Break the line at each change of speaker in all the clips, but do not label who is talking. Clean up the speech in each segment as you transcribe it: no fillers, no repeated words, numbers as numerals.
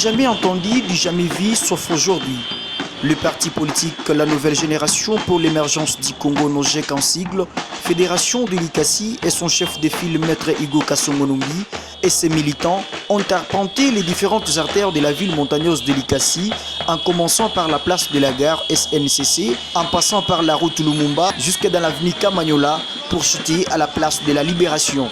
jamais entendu, du jamais vu, sauf aujourd'hui. Le parti politique La Nouvelle Génération pour l'émergence du Congo Nojek en sigle, Fédération de l'Ikassi et son chef de file Maître Hugo Kassongonombi et ses militants ont arpenté les différentes artères de la ville montagneuse de l'Ikassi en commençant par la place de la gare SNCC, en passant par la route Lumumba jusqu'à dans l'avenue Kamagnola pour chuter à la place de la Libération.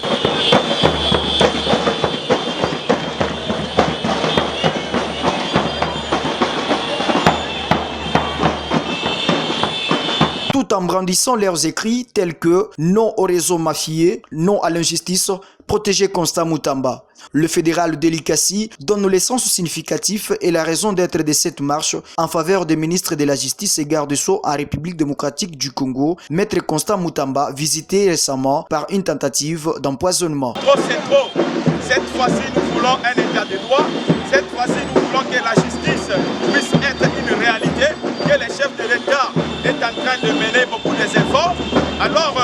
Tout en brandissant leurs écrits tels que « Non au réseau mafieux, non à l'injustice, protéger Constant Moutamba ». Le fédéral de l'Ikassi donne le sens significatif et la raison d'être de cette marche en faveur des ministres de la Justice et garde-sceaux en République démocratique du Congo, Maître Constant Moutamba, visité récemment par une tentative d'empoisonnement.
Trop c'est trop. Cette fois-ci, nous voulons un état de droit. Cette fois-ci, nous voulons que la justice puisse être une réalité, que le chef de l'État est en train de mener beaucoup d'efforts. Alors,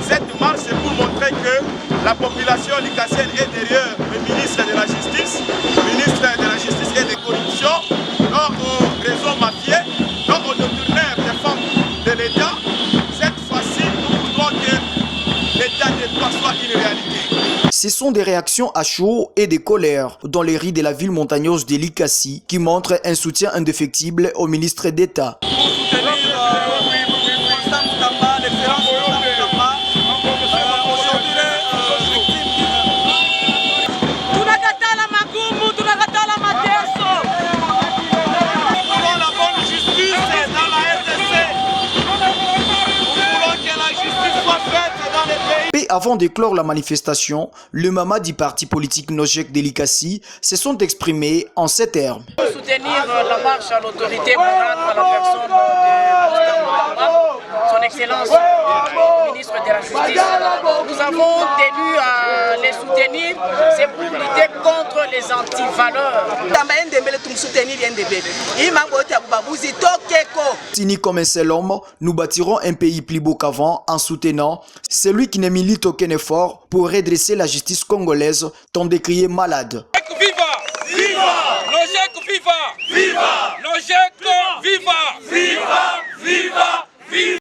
cette marche, c'est pour montrer que la population likassienne est derrière le ministre de la Justice, et de corruption, non au réseau mafieux, non aux détourneurs des fonds de l'État. Cette fois-ci, nous voulons que l'état de droit soit une réalité.
Ce sont des réactions à chaud et des colères dans les rues de la ville montagneuse de l'Ikassi qui montrent un soutien indéfectible au ministre d'État. Et avant de clore la manifestation, le mama du parti politique Nojek de l'Ikassi se sont exprimés en ces termes.
Pour soutenir la marche à l'autorité morale à la personne de son Excellence le ministre de la Justice, nous avons tenu à les soutenir, c'est pour lutter contre les antivaleurs.
Unis comme un seul homme, nous bâtirons un pays plus beau qu'avant en soutenant celui qui ne milite aucun effort pour redresser la justice congolaise, tant décrié malade.